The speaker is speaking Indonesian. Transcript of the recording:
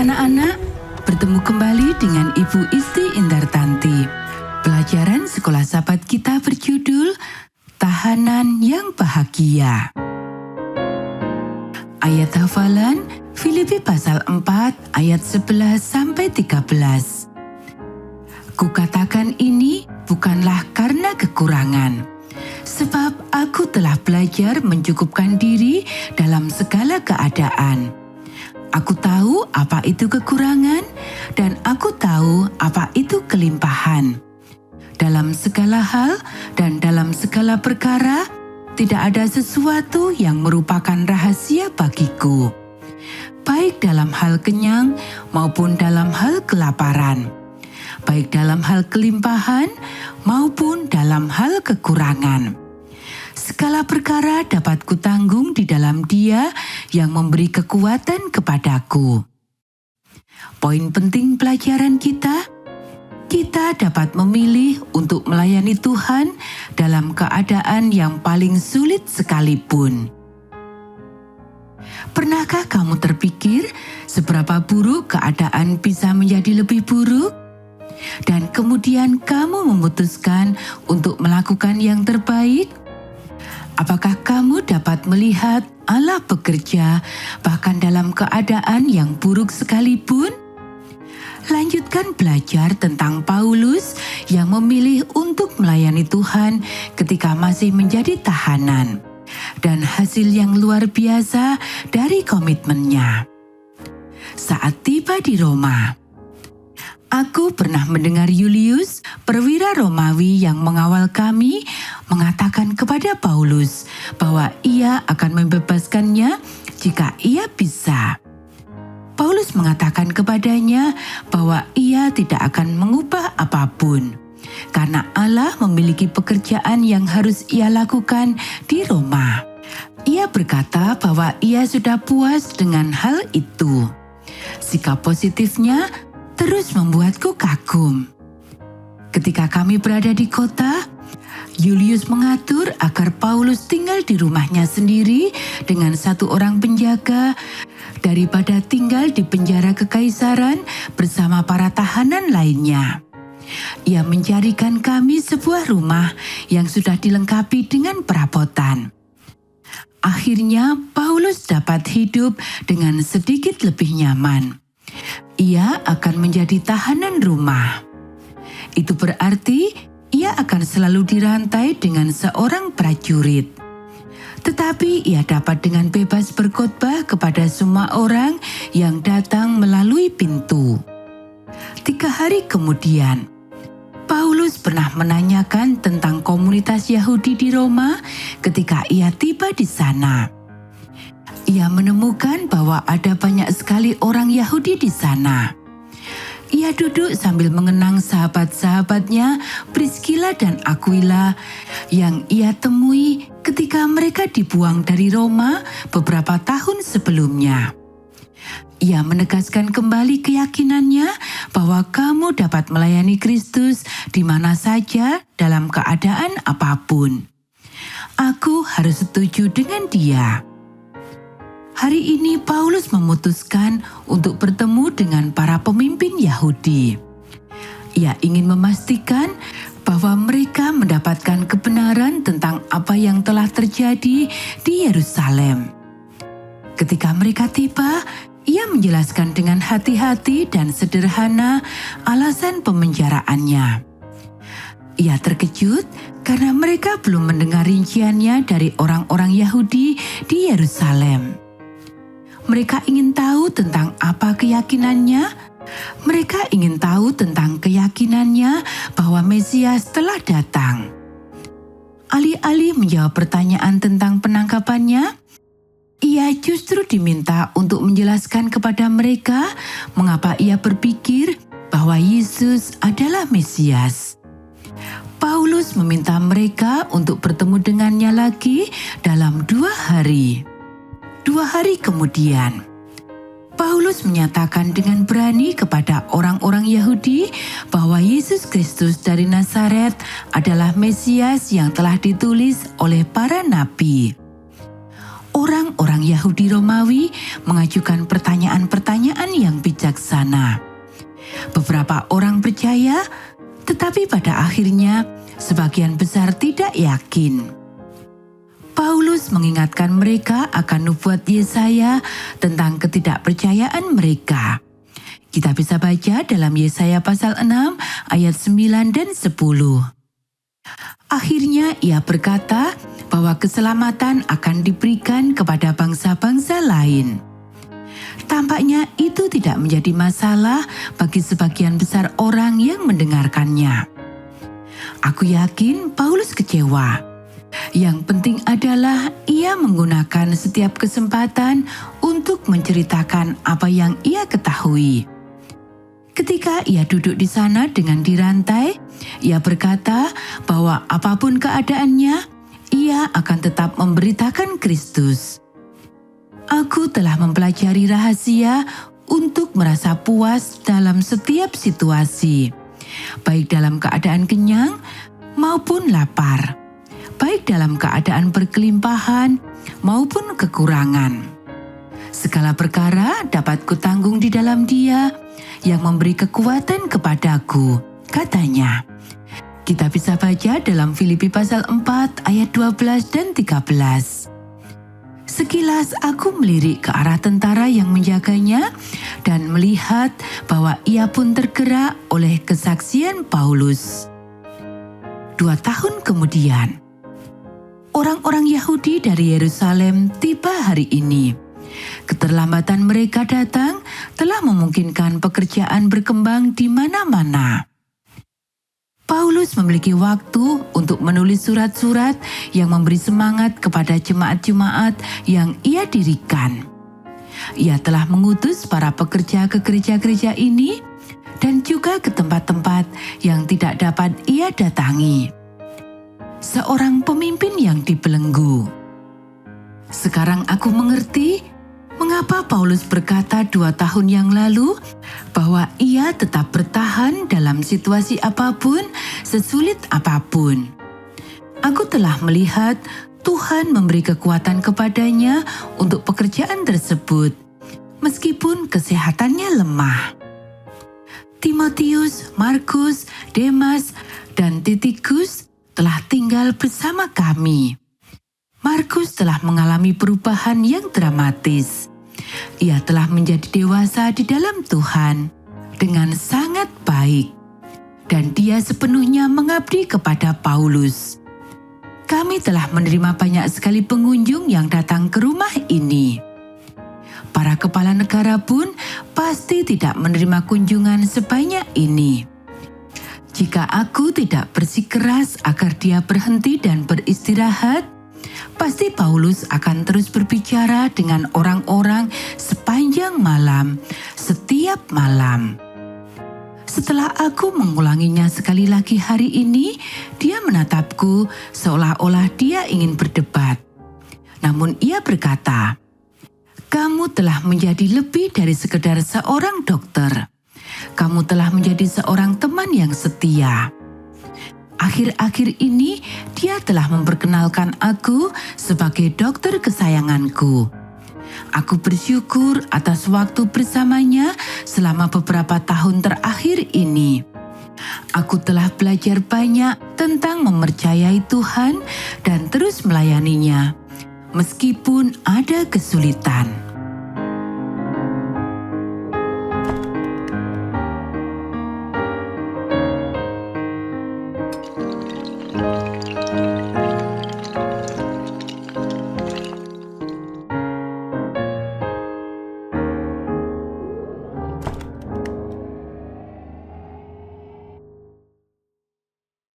anak-anak, bertemu kembali dengan Ibu Isti Indartanti. Pelajaran Sekolah Sahabat kita berjudul Tahanan yang Bahagia. Ayat hafalan Filipi pasal 4 ayat 11-13. Kukatakan ini bukanlah karena kekurangan, sebab aku telah belajar mencukupkan diri dalam segala keadaan. Aku tahu apa itu kekurangan, dan aku tahu apa itu kelimpahan. Dalam segala hal dan dalam segala perkara, tidak ada sesuatu yang merupakan rahasia bagiku, baik dalam hal kenyang maupun dalam hal kelaparan, baik dalam hal kelimpahan maupun dalam hal kekurangan. Segala perkara dapat kutanggung di dalam Dia yang memberi kekuatan kepadaku. Poin penting pelajaran kita dapat memilih untuk melayani Tuhan dalam keadaan yang paling sulit sekalipun. Pernahkah kamu terpikir seberapa buruk keadaan bisa menjadi lebih buruk? Dan kemudian kamu memutuskan untuk melakukan yang terbaik? Apakah kamu dapat melihat Allah bekerja bahkan dalam keadaan yang buruk sekalipun? Lanjutkan belajar tentang Paulus yang memilih untuk melayani Tuhan ketika masih menjadi tahanan, dan hasil yang luar biasa dari komitmennya. Saat tiba di Roma, aku pernah mendengar Julius, perwira Romawi yang mengawal kami, mengatakan kepada Paulus bahwa ia akan membebaskannya jika ia bisa. Paulus mengatakan kepadanya bahwa ia tidak akan mengubah apapun, karena Allah memiliki pekerjaan yang harus ia lakukan di Roma. Ia berkata bahwa ia sudah puas dengan hal itu. Sikap positifnya terus membuatku kagum. Ketika kami berada di kota, Julius mengatur agar Paulus tinggal di rumahnya sendiri dengan satu orang penjaga daripada tinggal di penjara kekaisaran bersama para tahanan lainnya. Ia mencarikan kami sebuah rumah yang sudah dilengkapi dengan perabotan. Akhirnya Paulus dapat hidup dengan sedikit lebih nyaman. Ia akan menjadi tahanan rumah. Itu berarti ia akan selalu dirantai dengan seorang prajurit. Tetapi ia dapat dengan bebas berkhotbah kepada semua orang yang datang melalui pintu. 3 hari kemudian, Paulus pernah menanyakan tentang komunitas Yahudi di Roma ketika ia tiba di sana. Ia menemukan bahwa ada banyak sekali orang Yahudi di sana. Ia duduk sambil mengenang sahabat-sahabatnya Priscilla dan Aquila yang ia temui ketika mereka dibuang dari Roma beberapa tahun sebelumnya. Ia menegaskan kembali keyakinannya bahwa kamu dapat melayani Kristus di mana saja dalam keadaan apapun. Aku harus setuju dengan dia. Hari ini Paulus memutuskan untuk bertemu dengan para pemimpin Yahudi. Ia ingin memastikan bahwa mereka mendapatkan kebenaran tentang apa yang telah terjadi di Yerusalem. Ketika mereka tiba, ia menjelaskan dengan hati-hati dan sederhana alasan pemenjaraannya. Ia terkejut karena mereka belum mendengar rinciannya dari orang-orang Yahudi di Yerusalem. Mereka ingin tahu tentang apa keyakinannya. Mereka ingin tahu tentang keyakinannya bahwa Mesias telah datang. Alih-alih menjawab pertanyaan tentang penangkapannya, ia justru diminta untuk menjelaskan kepada mereka mengapa ia berpikir bahwa Yesus adalah Mesias. Paulus meminta mereka untuk bertemu dengannya lagi dalam 2 hari. 2 hari kemudian, Paulus menyatakan dengan berani kepada orang-orang Yahudi bahwa Yesus Kristus dari Nazaret adalah Mesias yang telah ditulis oleh para nabi. Orang-orang Yahudi Romawi mengajukan pertanyaan-pertanyaan yang bijaksana. Beberapa orang percaya, tetapi pada akhirnya sebagian besar tidak yakin. Paulus mengingatkan mereka akan nubuat Yesaya tentang ketidakpercayaan mereka. Kita bisa baca dalam Yesaya pasal 6 ayat 9 dan 10. Akhirnya ia berkata bahwa keselamatan akan diberikan kepada bangsa-bangsa lain. Tampaknya itu tidak menjadi masalah bagi sebagian besar orang yang mendengarkannya. Aku yakin Paulus kecewa. Yang penting adalah ia menggunakan setiap kesempatan untuk menceritakan apa yang ia ketahui. Ketika ia duduk di sana dengan dirantai, ia berkata bahwa apapun keadaannya, ia akan tetap memberitakan Kristus. Aku telah mempelajari rahasia untuk merasa puas dalam setiap situasi, baik dalam keadaan kenyang maupun lapar, baik dalam keadaan berkelimpahan maupun kekurangan. Segala perkara dapat kutanggung di dalam Dia yang memberi kekuatan kepadaku, katanya. Kita bisa baca dalam Filipi pasal 4 ayat 12 dan 13. Sekilas aku melirik ke arah tentara yang menjaganya dan melihat bahwa ia pun tergerak oleh kesaksian Paulus. 2 tahun kemudian, orang-orang Yahudi dari Yerusalem tiba hari ini. Keterlambatan mereka datang telah memungkinkan pekerjaan berkembang di mana-mana. Paulus memiliki waktu untuk menulis surat-surat yang memberi semangat kepada jemaat-jemaat yang ia dirikan. Ia telah mengutus para pekerja ke gereja-gereja ini dan juga ke tempat-tempat yang tidak dapat ia datangi. Seorang pemimpin yang dibelenggu. Sekarang aku mengerti mengapa Paulus berkata 2 tahun yang lalu bahwa ia tetap bertahan dalam situasi apapun, sesulit apapun. Aku telah melihat Tuhan memberi kekuatan kepadanya untuk pekerjaan tersebut, meskipun kesehatannya lemah. Timotius, Markus, Demas, dan Titikus telah tinggal bersama kami. Markus telah mengalami perubahan yang dramatis. Ia telah menjadi dewasa di dalam Tuhan dengan sangat baik, dan dia sepenuhnya mengabdi kepada Paulus. Kami telah menerima banyak sekali pengunjung yang datang ke rumah ini. Para kepala negara pun pasti tidak menerima kunjungan sebanyak ini. Jika aku tidak bersikeras agar dia berhenti dan beristirahat, pasti Paulus akan terus berbicara dengan orang-orang sepanjang malam, setiap malam. Setelah aku mengulanginya sekali lagi hari ini, dia menatapku seolah-olah dia ingin berdebat. Namun ia berkata, "Kamu telah menjadi lebih dari sekedar seorang dokter. Kamu telah menjadi seorang teman yang setia." Akhir-akhir ini, dia telah memperkenalkan aku sebagai dokter kesayanganku. Aku bersyukur atas waktu bersamanya selama beberapa tahun terakhir ini. Aku telah belajar banyak tentang mempercayai Tuhan dan terus melayaninya, meskipun ada kesulitan.